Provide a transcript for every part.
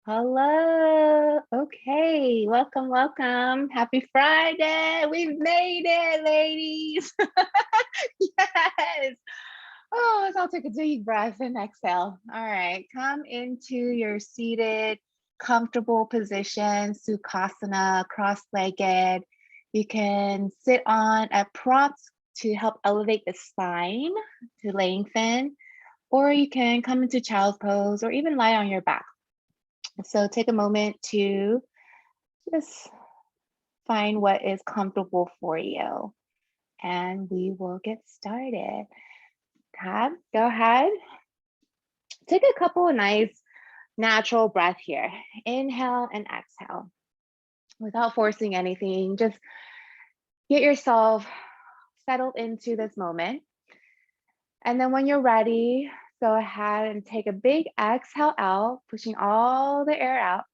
Hello. Okay. Welcome, welcome. Happy Friday. We've made it, ladies. Yes. Oh, let's all take a deep breath and exhale. All right. Come into your seated, comfortable position, Sukhasana, cross-legged. You can sit on a prop to help elevate the spine to lengthen, or you can come into child's pose or even lie on your back. So take a moment to just find what is comfortable for you, and we will get started. Tab, go ahead. Take a couple of nice natural breath here. Inhale and exhale without forcing anything. Just get yourself settled into this moment. And then when you're ready, go ahead and take a big exhale out, pushing all the air out.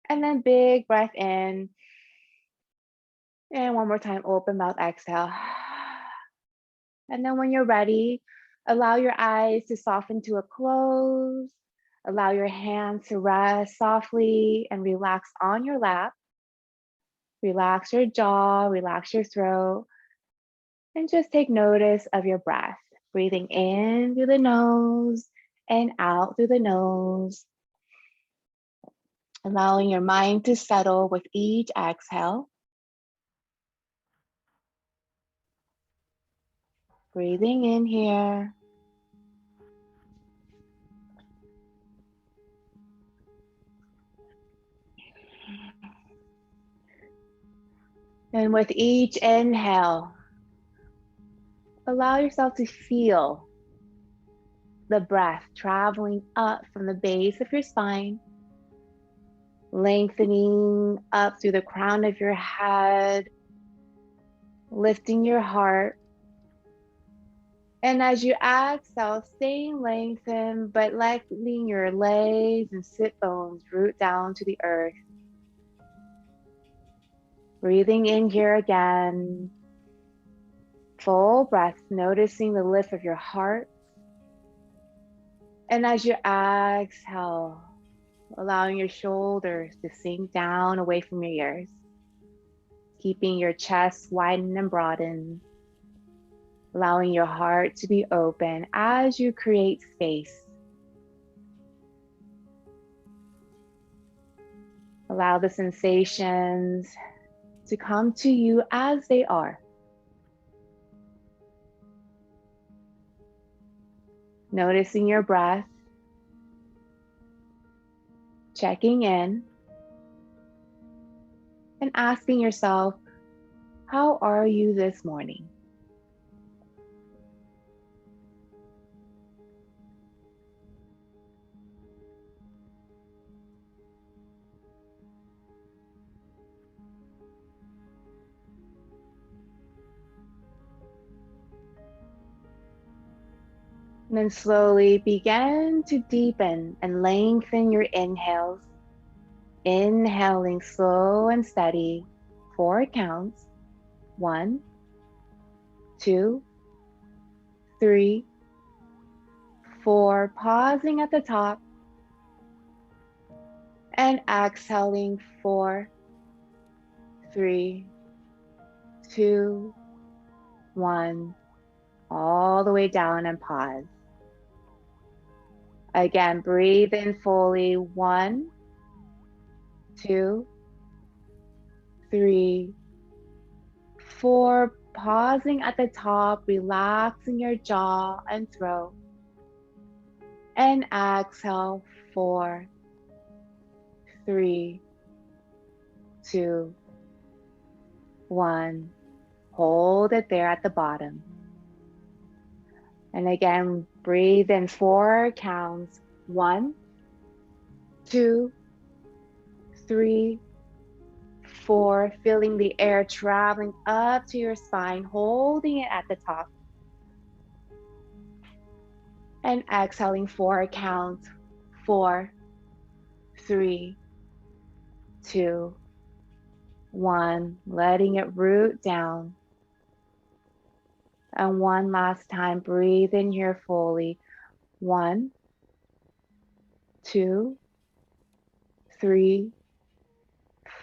And then big breath in. And one more time, open mouth, exhale. And then when you're ready, allow your eyes to soften to a close. Allow your hands to rest softly and relax on your lap. Relax your jaw, relax your throat, and just take notice of your breath. Breathing in through the nose and out through the nose. Allowing your mind to settle with each exhale. Breathing in here. And with each inhale, allow yourself to feel the breath traveling up from the base of your spine, lengthening up through the crown of your head, lifting your heart. And as you exhale, staying lengthened, but letting your legs and sit bones root down to the earth. Breathing in here again. Full breath, noticing the lift of your heart. And as you exhale, allowing your shoulders to sink down away from your ears, keeping your chest widened and broadened, allowing your heart to be open as you create space. Allow the sensations to come to you as they are. Noticing your breath, checking in, and asking yourself, how are you this morning? And then slowly begin to deepen and lengthen your inhales. Inhaling slow and steady, 4 counts. 1, 2, 3, 4. Pausing at the top and exhaling 4, 3, 2, 1. All the way down and pause. Again, breathe in fully. 1, 2, 3, 4. Pausing at the top, relaxing your jaw and throat. And exhale 4, 3, 2, 1. Hold it there at the bottom. And again, breathe in 4 counts. 1, 2, 3, 4. Feeling the air traveling up to your spine, holding it at the top. And exhaling 4 counts. 4, 3, 2, 1. Letting it root down. And one last time, breathe in here fully. 1, 2, 3,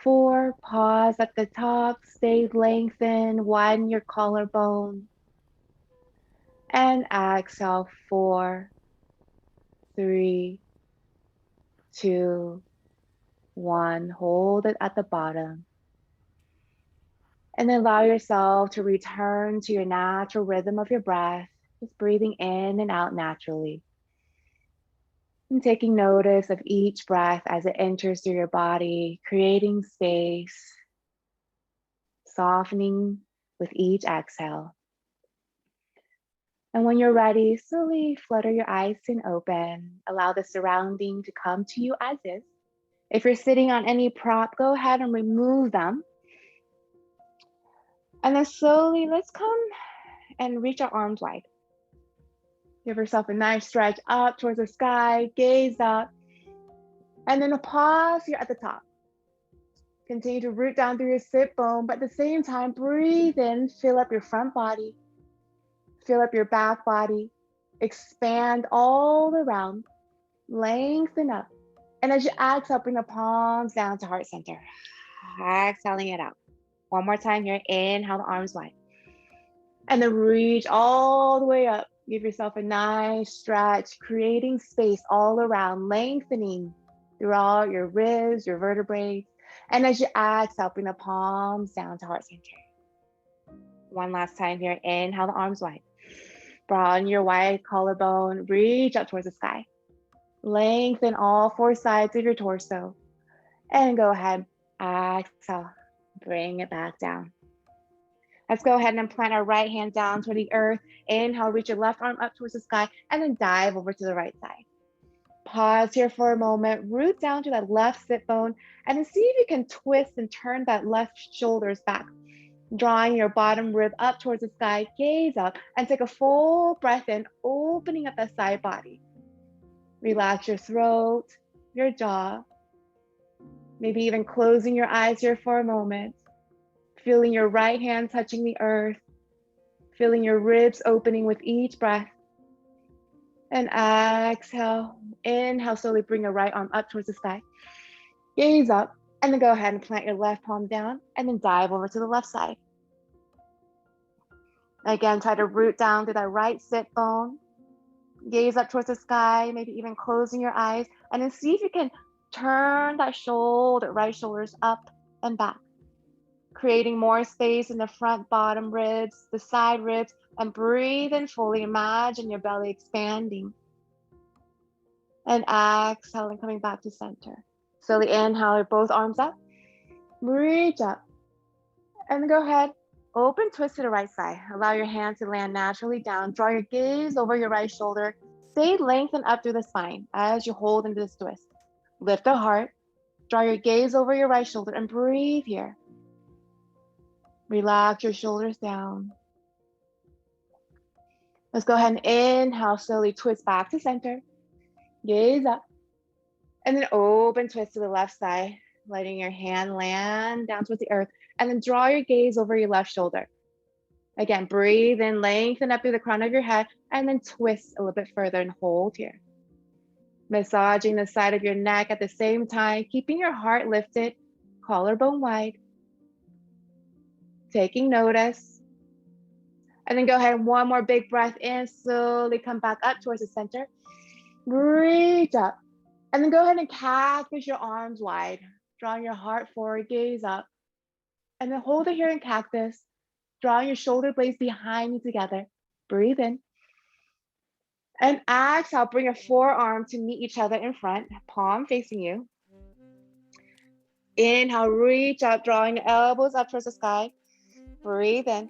4. Pause at the top, stay lengthened, widen your collarbone. And exhale, 4, 3, 2, 1. Hold it at the bottom. And then allow yourself to return to your natural rhythm of your breath, just breathing in and out naturally. And taking notice of each breath as it enters through your body, creating space, softening with each exhale. And when you're ready, slowly flutter your eyes and open. Allow the surrounding to come to you as is. If you're sitting on any prop, go ahead and remove them. And then slowly, let's come and reach our arms wide. Give yourself a nice stretch up towards the sky, gaze up, and then a pause here at the top. Continue to root down through your sit bone, but at the same time, breathe in, fill up your front body, fill up your back body, expand all around, lengthen up. And as you exhale, bring the palms down to heart center. Exhaling it out. One more time here, inhale the arms wide. And then reach all the way up. Give yourself a nice stretch, creating space all around, lengthening throughout your ribs, your vertebrae. And as you exhale, bring the palms down to heart center. One last time here, inhale the arms wide. Broaden your wide collarbone, reach up towards the sky. Lengthen all 4 sides of your torso. And go ahead, exhale, bring it back down. Let's go ahead and plant our right hand down toward the earth. Inhale, reach your left arm up towards the sky, and then dive over to the right side. Pause here for a moment, root down to that left sit bone, and then see if you can twist and turn that left shoulders back. Drawing your bottom rib up towards the sky, gaze up, and take a full breath in, opening up that side body. Relax your throat, your jaw, maybe even closing your eyes here for a moment. Feeling your right hand touching the earth, feeling your ribs opening with each breath. And exhale, inhale, slowly bring your right arm up towards the sky. Gaze up, and then go ahead and plant your left palm down, and then dive over to the left side. Again, try to root down to that right sit bone. Gaze up towards the sky, maybe even closing your eyes, and then see if you can turn that right shoulders up and back. Creating more space in the front bottom ribs, the side ribs, and breathe in fully. Imagine your belly expanding. And exhale and coming back to center. Slowly inhale, both arms up. Reach up. And then go ahead, open twist to the right side. Allow your hands to land naturally down. Draw your gaze over your right shoulder. Stay lengthened up through the spine as you hold into this twist. Lift the heart. Draw your gaze over your right shoulder and breathe here. Relax your shoulders down. Let's go ahead and inhale, slowly twist back to center. Gaze up. And then open twist to the left side, letting your hand land down towards the earth. And then draw your gaze over your left shoulder. Again, breathe in, lengthen up through the crown of your head, and then twist a little bit further and hold here. Massaging the side of your neck at the same time, keeping your heart lifted, collarbone wide. Taking notice. And then go ahead and one more big breath in, slowly come back up towards the center. Reach up. And then go ahead and cactus your arms wide, drawing your heart forward, gaze up. And then hold it here in cactus, drawing your shoulder blades behind you together. Breathe in. And exhale, bring your forearm to meet each other in front, palm facing you. Inhale, reach up, drawing the elbows up towards the sky. Breathe in.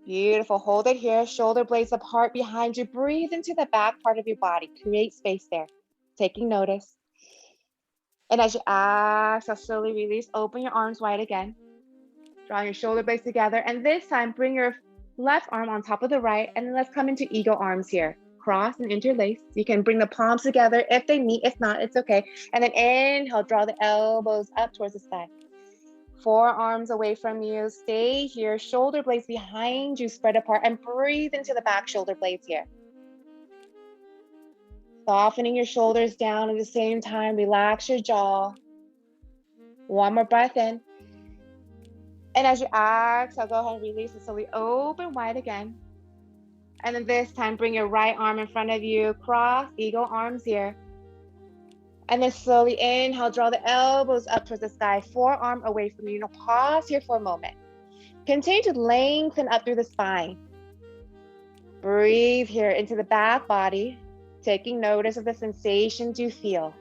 Beautiful. Hold it here. Shoulder blades apart behind you. Breathe into the back part of your body. Create space there. Taking notice. And as you exhale, slowly release. Open your arms wide again. Drawing your shoulder blades together. And this time, bring your left arm on top of the right. And then let's come into eagle arms here. Cross and interlace. You can bring the palms together if they meet. If not, it's okay. And then inhale, draw the elbows up towards the sky. Forearms away from you. Stay here. Shoulder blades behind you, spread apart, and breathe into the back shoulder blades here. Softening your shoulders down at the same time. Relax your jaw. One more breath in. And as you exhale, go ahead and release it slowly. Open wide again. And then this time, bring your right arm in front of you. Cross eagle arms here. And then slowly inhale, draw the elbows up towards the sky, forearm away from you. Now pause here for a moment. Continue to lengthen up through the spine. Breathe here into the back body, taking notice of the sensations you feel.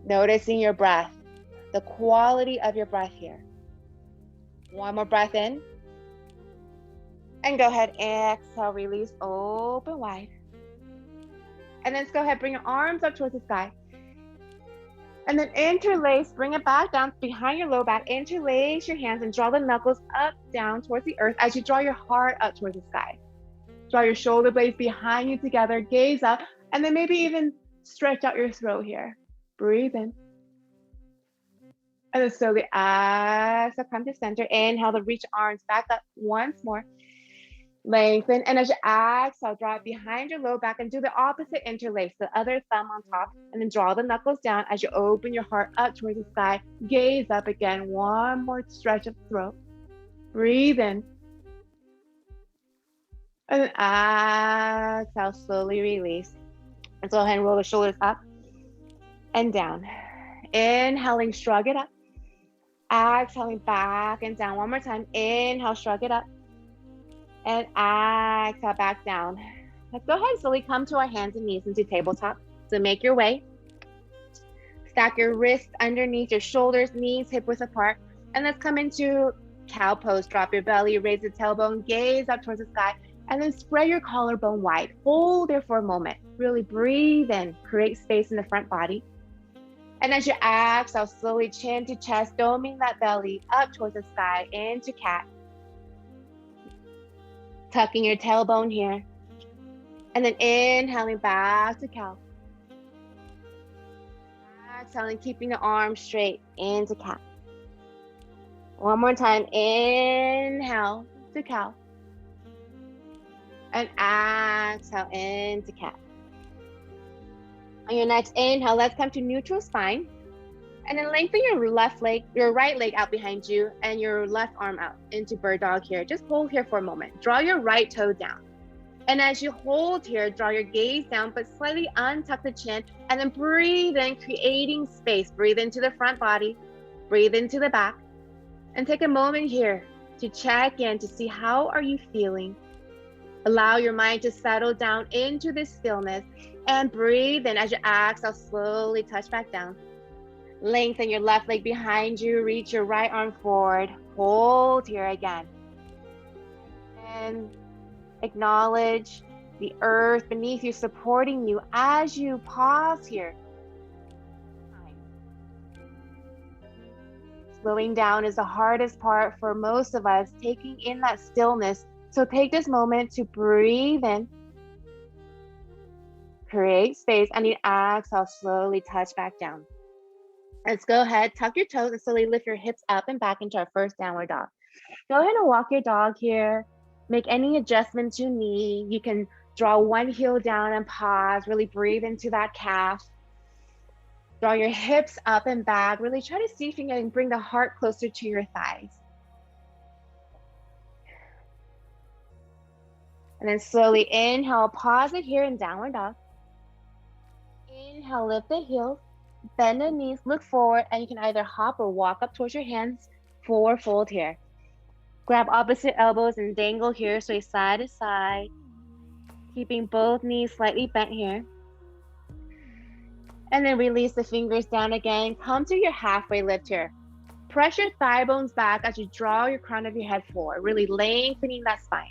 Noticing your breath, the quality of your breath here. One more breath in. And go ahead, exhale, release, open wide. And then let's go ahead, bring your arms up towards the sky. And then interlace, bring it back down behind your low back. Interlace your hands and draw the knuckles up, down towards the earth as you draw your heart up towards the sky. Draw your shoulder blades behind you together, gaze up, and then maybe even stretch out your throat here. Breathe in. And then slowly exhale, come to center. Inhale to reach arms back up once more. Lengthen. And as you exhale, draw it behind your low back and do the opposite interlace, the other thumb on top. And then draw the knuckles down as you open your heart up towards the sky. Gaze up again. One more stretch of throat. Breathe in. And then exhale, slowly release. And go ahead and roll the shoulders up and down. Inhaling, shrug it up. Exhaling back and down. One more time. Inhale, shrug it up. And exhale, back down. Let's go ahead and slowly come to our hands and knees into tabletop. So make your way. Stack your wrists underneath your shoulders, knees hip width apart. And let's come into cow pose. Drop your belly, raise the tailbone, gaze up towards the sky. And then spread your collarbone wide. Hold there for a moment. Really breathe in. Create space in the front body. And as you exhale, slowly chin to chest, doming that belly up towards the sky into cat. Tucking your tailbone here. And then inhaling back to cow. Exhaling, keeping the arms straight into cat. One more time. Inhale to cow. And exhale into cat. On your next inhale, let's come to neutral spine. And then lengthen your left leg, your right leg out behind you and your left arm out into bird dog here. Just hold here for a moment. Draw your right toe down. And as you hold here, draw your gaze down, but slightly untuck the chin and then breathe in, creating space. Breathe into the front body, breathe into the back, and take a moment here to check in to see how are you feeling. Allow your mind to settle down into this stillness and breathe in. As you exhale, slowly touch back down. Lengthen your left leg behind you, reach your right arm forward, hold here again. And acknowledge the earth beneath you supporting you as you pause here. Slowing down is the hardest part for most of us, taking in that stillness. So take this moment to breathe in, create space, and you exhale, slowly touch back down. Let's go ahead, tuck your toes and slowly lift your hips up and back into our first downward dog. Go ahead and walk your dog here. Make any adjustments you need. You can draw one heel down and pause, really breathe into that calf. Draw your hips up and back. Really try to see if you can bring the heart closer to your thighs. And then slowly inhale, pause it here in downward dog. Inhale, lift the heels, bend the knees, look forward, and you can either hop or walk up towards your hands, forward fold here. Grab opposite elbows and dangle here, sway side to side, keeping both knees slightly bent here. And then release the fingers down again. Come to your halfway lift here. Press your thigh bones back as you draw your crown of your head forward, really lengthening that spine.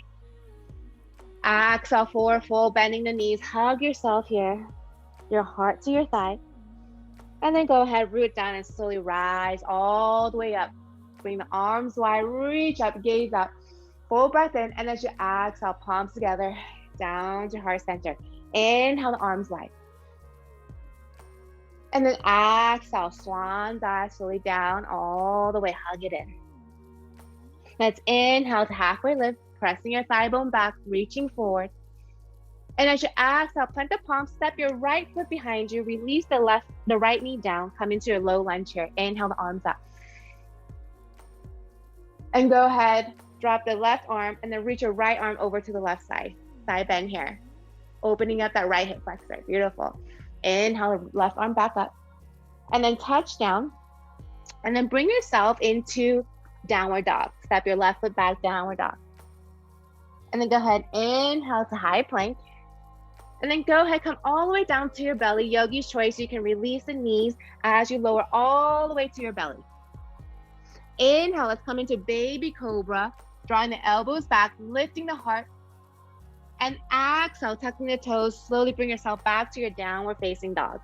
Exhale, forward fold, bending the knees. Hug yourself here, your heart to your thigh. And then go ahead, root down and slowly rise all the way up. Bring the arms wide, reach up, gaze up. Full breath in, and as you exhale, palms together, down to heart center. Inhale, the arms wide. And then exhale, swan dive slowly down all the way, hug it in. Let's inhale to halfway lift, pressing your thigh bone back, reaching forward. And as you exhale, plant the palm, step your right foot behind you, release the right knee down, come into your low lunge here. Inhale the arms up. And go ahead, drop the left arm and then reach your right arm over to the left side. Side bend here. Opening up that right hip flexor. Beautiful. Inhale the left arm back up. And then touch down. And then bring yourself into downward dog. Step your left foot back, downward dog. And then go ahead, inhale to high plank. And then go ahead, come all the way down to your belly. Yogi's choice, you can release the knees as you lower all the way to your belly. Inhale, let's come into baby cobra, drawing the elbows back, lifting the heart. And exhale, tucking the toes, slowly bring yourself back to your downward facing dog.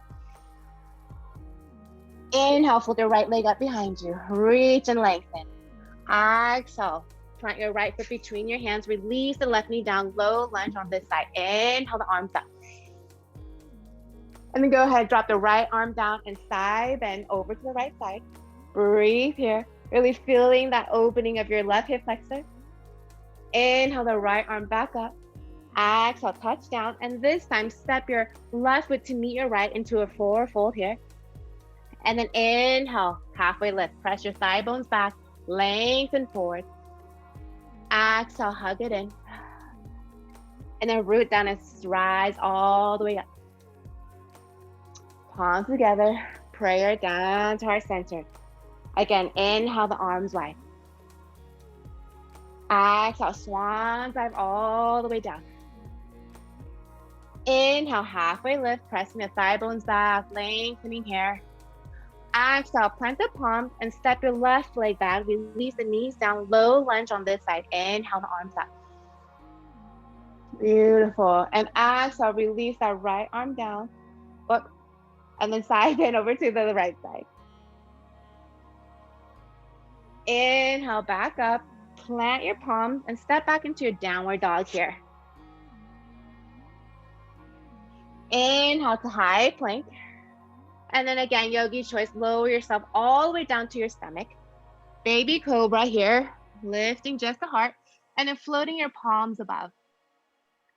Inhale, fold your right leg up behind you. Reach and lengthen. Exhale, plant your right foot between your hands. Release the left knee down, low lunge on this side. Inhale the arms up. And then go ahead, drop the right arm down and side bend over to the right side. Breathe here, really feeling that opening of your left hip flexor. Inhale the right arm back up. Exhale, touch down. And this time, step your left foot to meet your right into a forward fold here. And then inhale, halfway lift. Press your thigh bones back, lengthen forward. Exhale, hug it in. And then root down and rise all the way up. Palms together, prayer down to heart center. Again, inhale the arms wide. Exhale, swan dive all the way down. Inhale, halfway lift, pressing the thigh bones back, lengthening here. Exhale, plant the palms and step your left leg back. Release the knees down, low lunge on this side. Inhale the arms up. Beautiful. And exhale, release that right arm down. Up. And then side bend over to the right side. Inhale, back up. Plant your palms and step back into your downward dog here. Inhale to high plank. And then again, yogi choice, lower yourself all the way down to your stomach. Baby cobra here, lifting just the heart, and then floating your palms above.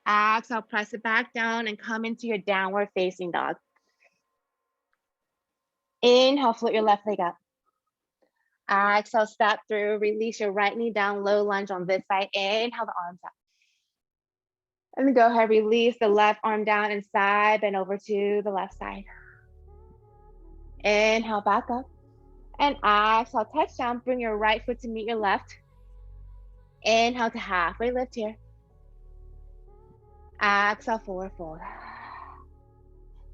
Exhale, press it back down and come into your downward facing dog. Inhale, float your left leg up. Exhale, step through, release your right knee down, low lunge on this side. Inhale the arms up. And then go ahead, release the left arm down and side bend over to the left side. Inhale, back up. And exhale, touch down, bring your right foot to meet your left. Inhale to halfway lift here. Exhale, forward fold.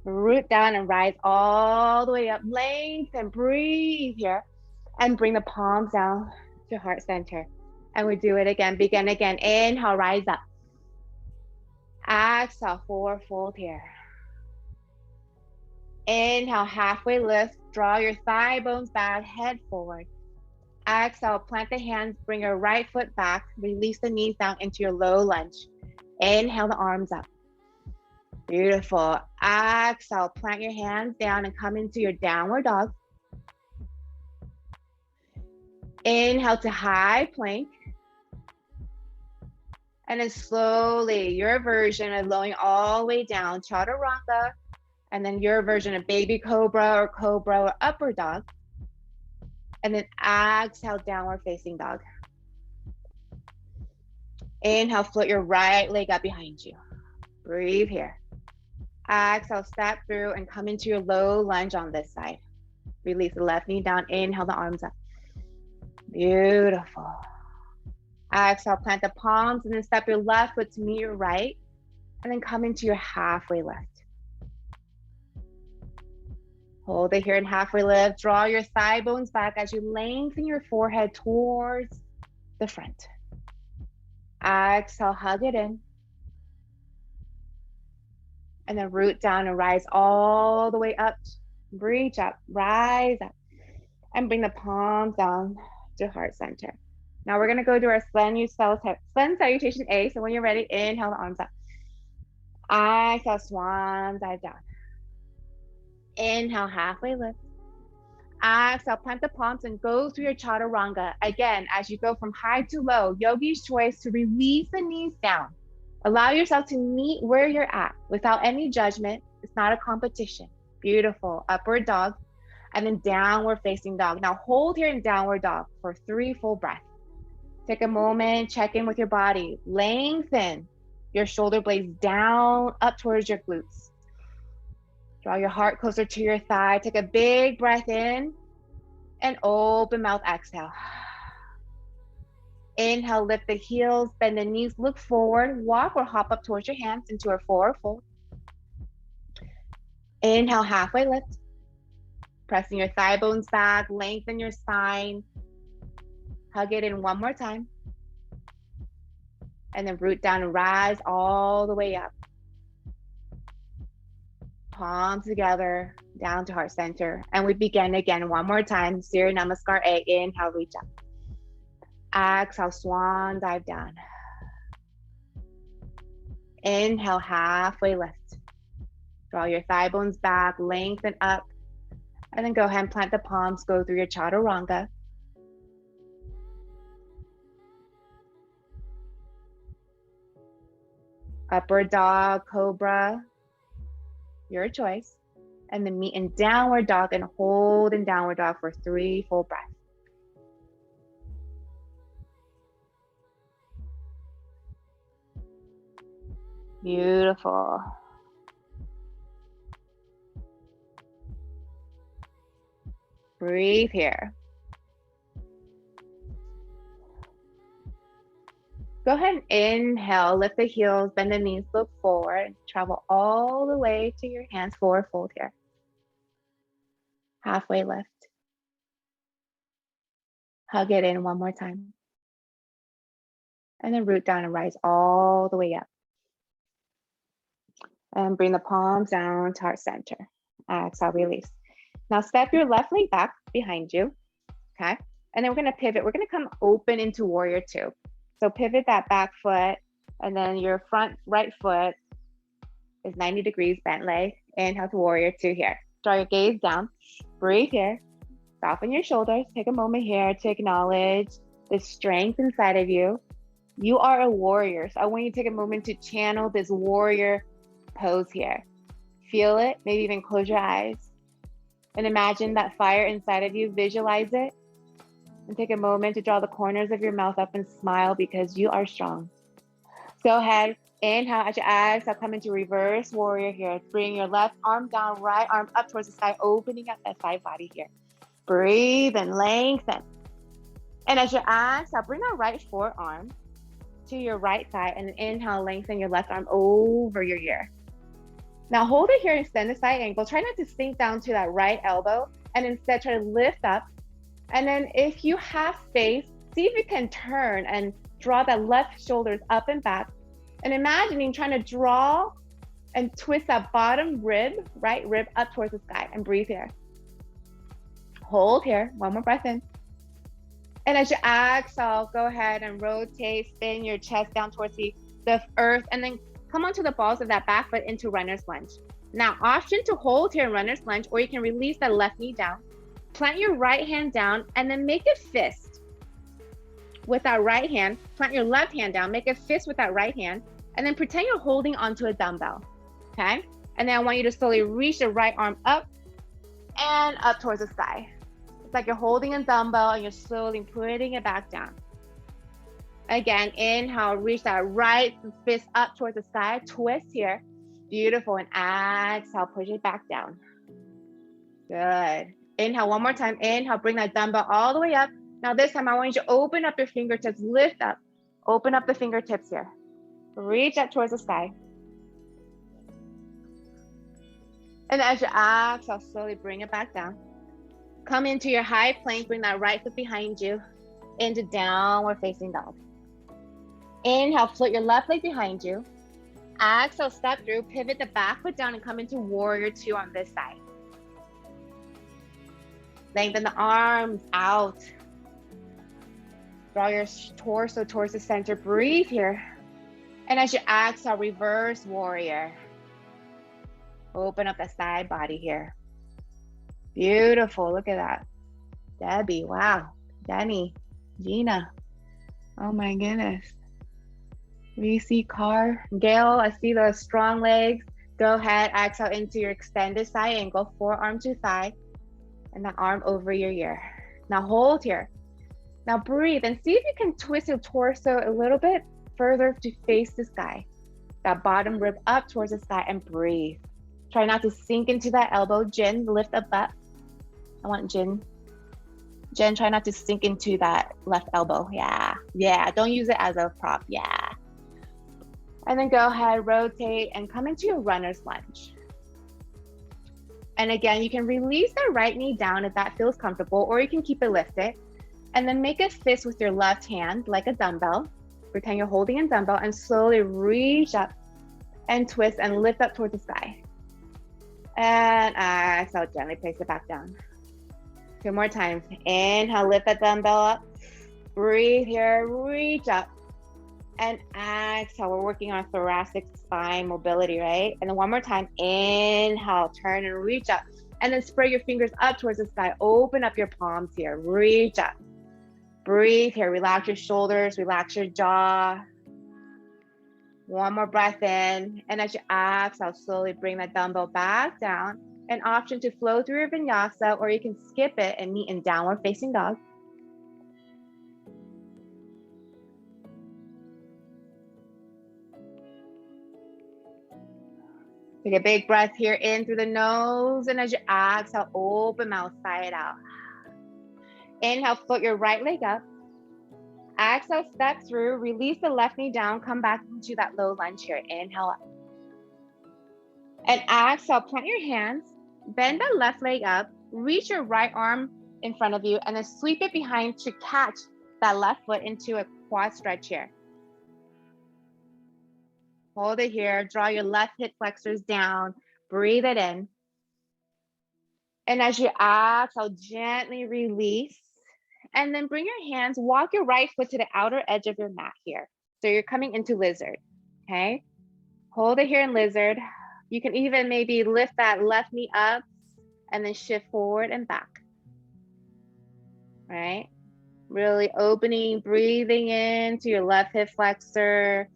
Root down and rise all the way up. Lengthen, breathe here. And bring the palms down to heart center. And we do it again, begin again. Inhale, rise up. Exhale, forward fold here. Inhale, halfway lift. Draw your thigh bones back, head forward. Exhale, plant the hands, bring your right foot back. Release the knees down into your low lunge. Inhale the arms up. Beautiful. Exhale, plant your hands down and come into your downward dog. Inhale to high plank. And then slowly, your version of lowering all the way down, chaturanga, and then your version of baby cobra or upward dog. And then exhale, downward facing dog. Inhale, float your right leg up behind you. Breathe here. Exhale, step through and come into your low lunge on this side. Release the left knee down, inhale the arms up. Beautiful. Exhale, plant the palms and then step your left foot to meet your right. And then come into your halfway lift. Hold it here in halfway lift. Draw your thigh bones back as you lengthen your forehead towards the front. Exhale, hug it in. And then root down and rise all the way up. Reach up, rise up. And bring the palms down to heart center. Now we're gonna go to our Sun Salutation A. So when you're ready, inhale the arms up. Exhale, swan dive down. Inhale, halfway lift. Exhale, plant the palms and go through your chaturanga. Again, as you go from high to low, yogi's choice to release the knees down. Allow yourself to meet where you're at without any judgment. It's not a competition. Beautiful. Upward dog and then downward facing dog. Now hold here in downward dog for 3 full breaths. Take a moment, check in with your body. Lengthen your shoulder blades down, up towards your glutes. Draw your heart closer to your thigh. Take a big breath in and open mouth, exhale. Inhale, lift the heels, bend the knees, look forward, walk or hop up towards your hands into a forward fold. Inhale, halfway lift. Pressing your thigh bones back, lengthen your spine. Hug it in one more time. And then root down and rise all the way up. Palms together, down to heart center. And we begin again one more time. Surya Namaskar A. Inhale, reach up. Exhale, swan dive down. Inhale, halfway lift. Draw your thigh bones back, lengthen up. And then go ahead and plant the palms, go through your chaturanga. Upward dog, cobra, your choice. And then meet in downward dog and hold in downward dog for 3 full breaths. Beautiful. Breathe here. Go ahead and inhale, lift the heels, bend the knees, look forward, travel all the way to your hands, forward fold here. Halfway lift. Hug it in one more time. And then root down and rise all the way up. And bring the palms down to heart center. Exhale, release. Now step your left leg back behind you, okay? And then we're gonna pivot. We're gonna come open into warrior 2. So pivot that back foot, and then your front right foot is 90 degrees bent leg. Inhale to warrior 2 here. Draw your gaze down, breathe here, soften your shoulders. Take a moment here to acknowledge the strength inside of you. You are a warrior, so I want you to take a moment to channel this warrior pose here. Feel it, maybe even close your eyes. And imagine that fire inside of you, visualize it. And take a moment to draw the corners of your mouth up and smile because you are strong. Go ahead, inhale as you exhale, come into reverse warrior here. Bring your left arm down, right arm up towards the sky, opening up that side body here. Breathe and lengthen. And as you exhale, bring that right forearm to your right thigh and inhale, lengthen your left arm over your ear. Now hold it here, extend the side ankle. Try not to sink down to that right elbow and instead try to lift up. And then if you have space, see if you can turn and draw that left shoulders up and back. And imagining trying to draw and twist that bottom rib, right rib up towards the sky and breathe here. Hold here, one more breath in. And as you exhale, go ahead and rotate, spin your chest down towards the earth and then come onto the balls of that back foot into runner's lunge. Now, option to hold here in runner's lunge, or you can release that left knee down. Plant your right hand down and then make a fist with that right hand. Plant your left hand down, make a fist with that right hand, and then pretend you're holding onto a dumbbell, okay? And then I want you to slowly reach the right arm up and up towards the sky. It's like you're holding a dumbbell and you're slowly putting it back down. Again, inhale, reach that right fist up towards the sky, twist here. Beautiful, and exhale, push it back down. Good. Inhale one more time, inhale, bring that dumbbell all the way up. Now this time I want you to open up your fingertips, lift up, open up the fingertips here. Reach up towards the sky. And as you exhale, slowly bring it back down. Come into your high plank, bring that right foot behind you into downward facing dog. Inhale, float your left leg behind you. Exhale, step through, pivot the back foot down and come into warrior 2 on this side. Lengthen the arms out. Draw your torso towards the center. Breathe here. And as you exhale, reverse warrior. Open up the side body here. Beautiful. Look at that. Debbie, wow. Denny, Gina. Oh my goodness. We see Car. Gail, I see the strong legs. Go ahead, exhale into your extended side angle, forearm to thigh, and the arm over your ear. Now hold here. Now breathe and see if you can twist your torso a little bit further to face the sky. That bottom rib up towards the sky and breathe. Try not to sink into that elbow. Jen, lift the butt. I want Jen. Jen, try not to sink into that left elbow. Yeah, yeah, don't use it as a prop, yeah. And then go ahead, rotate and come into your runner's lunge. And again, you can release the right knee down if that feels comfortable, or you can keep it lifted. And then make a fist with your left hand like a dumbbell. Pretend you're holding a dumbbell and slowly reach up and twist and lift up towards the sky. And exhale, gently place it back down. 2 more times. Inhale, lift that dumbbell up. Breathe here, reach up. And exhale, we're working on thoracic spine mobility, right? And then 1 more time. Inhale, turn and reach up. And then spread your fingers up towards the sky. Open up your palms here, reach up. Breathe here, relax your shoulders, relax your jaw. 1 more breath in. And as you exhale, slowly bring that dumbbell back down. An option to flow through your vinyasa, or you can skip it and meet in downward facing dog. Take a big breath here in through the nose. And as you exhale, open mouth, side out. Inhale, float your right leg up. Exhale, step through, release the left knee down, come back into that low lunge here. Inhale up. And exhale, plant your hands, bend that left leg up, reach your right arm in front of you, and then sweep it behind to catch that left foot into a quad stretch here. Hold it here, draw your left hip flexors down, breathe it in. And as you exhale, gently release. And then bring your hands, walk your right foot to the outer edge of your mat here. So you're coming into lizard, okay? Hold it here in lizard. You can even maybe lift that left knee up and then shift forward and back, right? Really opening, breathing into your left hip flexor.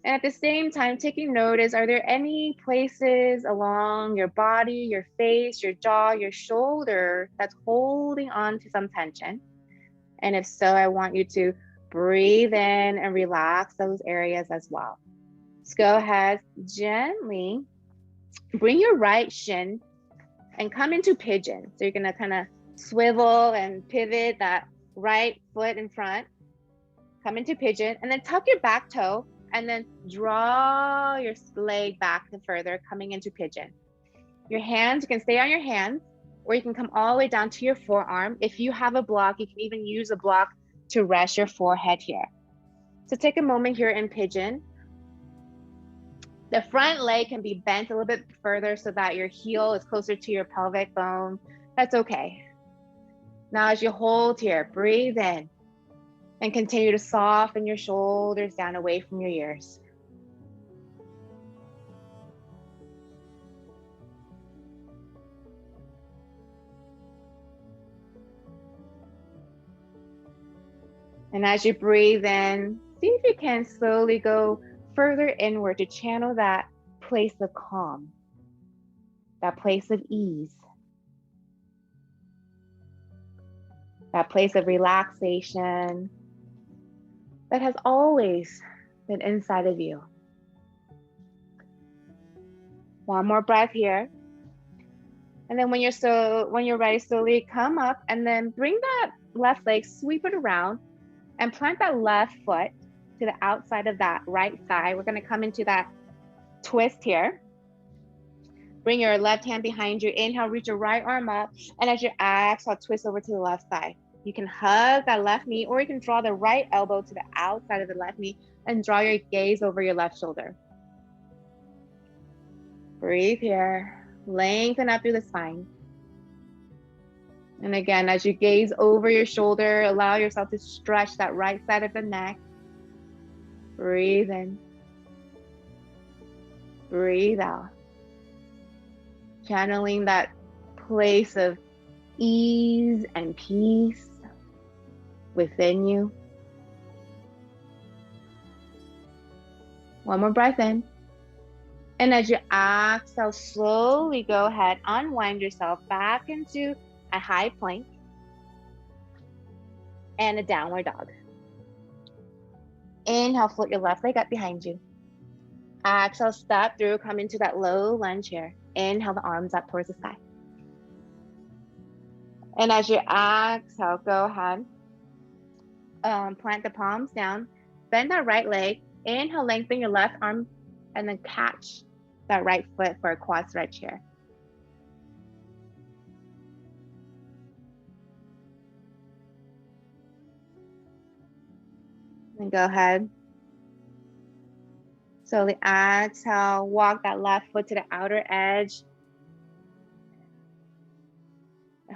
And at the same time, taking notice, are there any places along your body, your face, your jaw, your shoulder that's holding on to some tension? And if so, I want you to breathe in and relax those areas as well. So go ahead, gently bring your right shin and come into pigeon. So you're gonna kind of swivel and pivot that right foot in front, come into pigeon, and then tuck your back toe, and then draw your leg back and further, coming into pigeon. Your hands, you can stay on your hands, or you can come all the way down to your forearm. If you have a block, you can even use a block to rest your forehead here. So take a moment here in pigeon. The front leg can be bent a little bit further so that your heel is closer to your pelvic bone. That's okay. Now as you hold here, breathe in. And continue to soften your shoulders down away from your ears. And as you breathe in, see if you can slowly go further inward to channel that place of calm, that place of ease, that place of relaxation that has always been inside of you. 1 more breath here. And then when you're ready, slowly come up and then bring that left leg, sweep it around and plant that left foot to the outside of that right thigh. We're gonna come into that twist here. Bring your left hand behind you. Inhale, reach your right arm up. And as you exhale, twist over to the left side. You can hug that left knee, or you can draw the right elbow to the outside of the left knee and draw your gaze over your left shoulder. Breathe here. Lengthen up through the spine. And again, as you gaze over your shoulder, allow yourself to stretch that right side of the neck. Breathe in. Breathe out. Channeling that place of ease and peace within you. One more breath in. And as you exhale, slowly go ahead, unwind yourself back into a high plank and a downward dog. Inhale, float your left leg up behind you. Exhale, step through, come into that low lunge here. Inhale, the arms up towards the sky. And as you exhale, go ahead, plant the palms down, bend that right leg. Inhale, lengthen your left arm, and then catch that right foot for a quad stretch here. And go ahead. Slowly exhale, walk that left foot to the outer edge.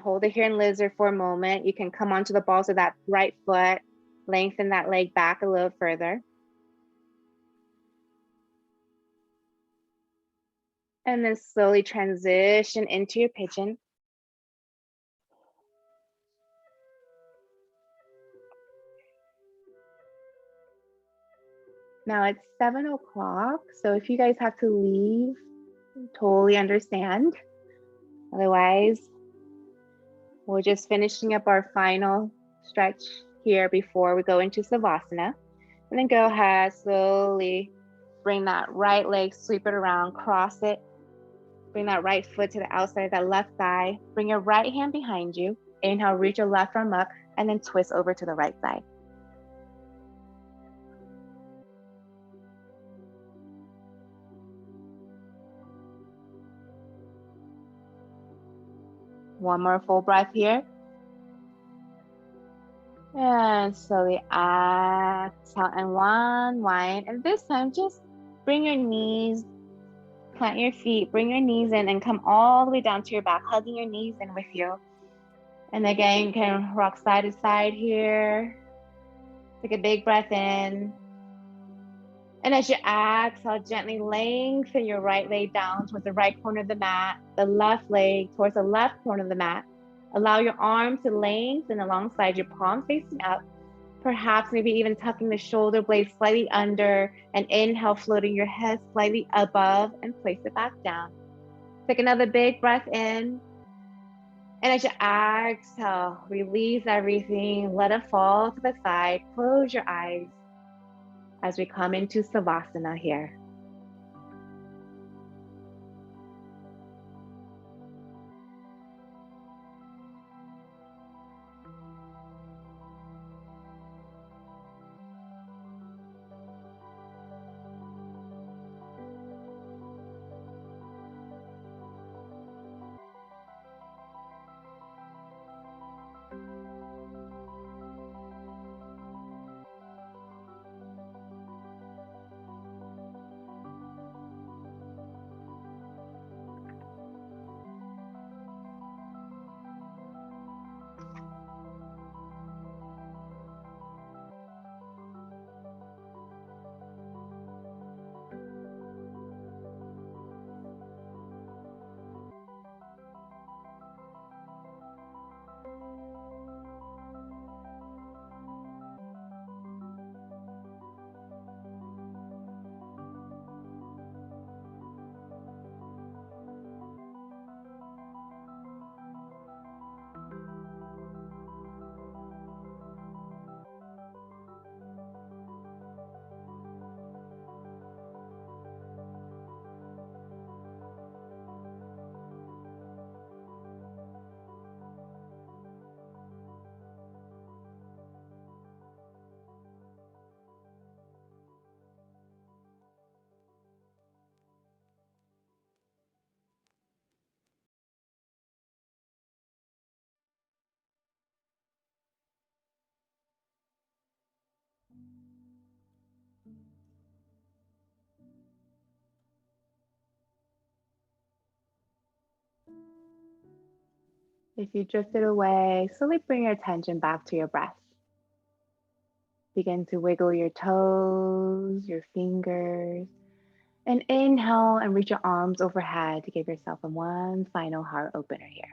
Hold it here in lizard for a moment. You can come onto the balls of that right foot, lengthen that leg back a little further. And then slowly transition into your pigeon. Now it's 7 o'clock, so if you guys have to leave, totally understand. Otherwise, we're just finishing up our final stretch here before we go into Savasana. And then go ahead, slowly bring that right leg, sweep it around, cross it. Bring that right foot to the outside of that left thigh. Bring your right hand behind you. Inhale, reach your left arm up, and then twist over to the right side. One more full breath here. And slowly exhale and unwind. And this time, just bring your knees, plant your feet, bring your knees in and come all the way down to your back, hugging your knees in with you. And again, you can rock side to side here. Take a big breath in. And as you exhale, gently lengthen your right leg down towards the right corner of the mat, the left leg towards the left corner of the mat. Allow your arms to lengthen alongside your palms facing up, perhaps maybe even tucking the shoulder blades slightly under, and inhale, floating your head slightly above and place it back down. Take another big breath in. And as you exhale, release everything, let it fall to the side, close your eyes as we come into Savasana here. If you drifted away, slowly bring your attention back to your breath. Begin to wiggle your toes, your fingers, and inhale and reach your arms overhead to give yourself one final heart opener here.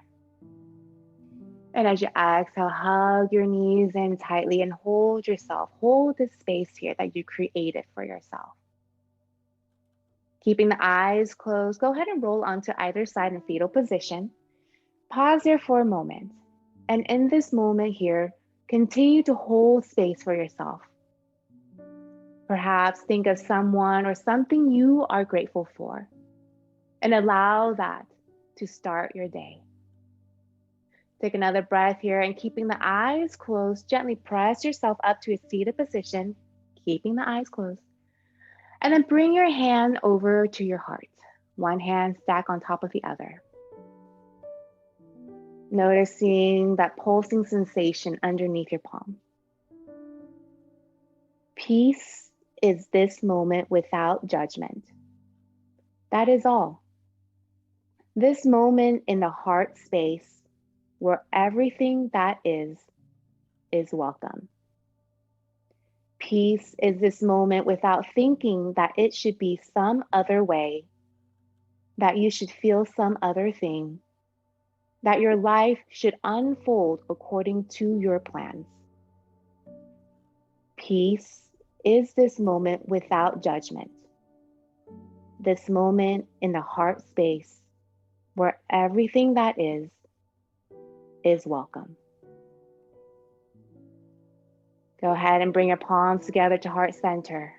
And as you exhale, hug your knees in tightly and hold yourself. Hold the space here that you created for yourself. Keeping the eyes closed, go ahead and roll onto either side in fetal position. Pause here for a moment. And in this moment here, continue to hold space for yourself. Perhaps think of someone or something you are grateful for, and allow that to start your day. Take another breath here, and keeping the eyes closed, gently press yourself up to a seated position, keeping the eyes closed. And then bring your hand over to your heart. One hand stacked on top of the other. Noticing that pulsing sensation underneath your palm. Peace is this moment without judgment. That is all. This moment in the heart space where everything that is welcome. Peace is this moment without thinking that it should be some other way, that you should feel some other thing, that your life should unfold according to your plans. Peace is this moment without judgment. This moment in the heart space where everything that is welcome. Go ahead and bring your palms together to heart center.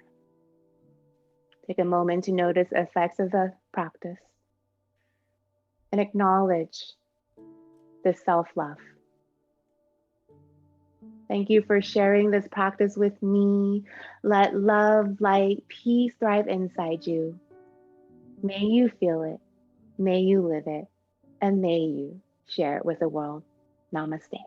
Take a moment to notice the effects of the practice and acknowledge the self-love. Thank you for sharing this practice with me. Let love, light, peace thrive inside you. May you feel it, may you live it, and may you share it with the world. Namaste.